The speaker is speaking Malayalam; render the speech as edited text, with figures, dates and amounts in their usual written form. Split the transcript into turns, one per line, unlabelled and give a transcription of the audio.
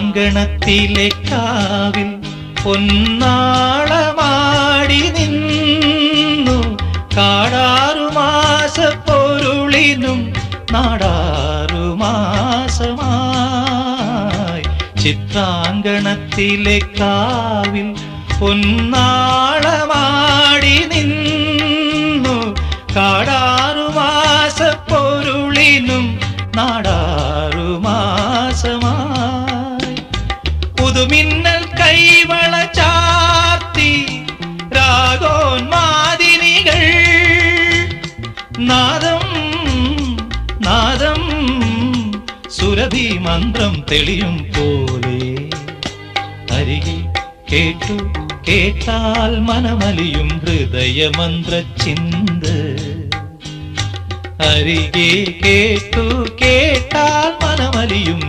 ചിത്രാങ്കണത്തിലെ കാവിൽ പൊന്നാളമാടി നിന്നു കാടാറുമാസ പൊരുളിനും നാടാറുമാസമായി. ചിത്രാങ്കണത്തിലെ കാവിൽ പൊന്നാളമാടി നിന്നു കാടാറുമാസ പൊരുളിനും നാടാറുമാസമായി. പുതുമിന്നൽ കൈവള ചാർത്തി രാഗോന്മാദിനികൾ നാദം നാദം സുരഭി മന്ത്രം തെളിയും പോലെ അരികെ കേട്ടു കേട്ടാൽ മനമലിയും ഹൃദയമന്ത്ര ചിന്ത. അരികെ കേട്ടു കേട്ടാൽ മനമലിയും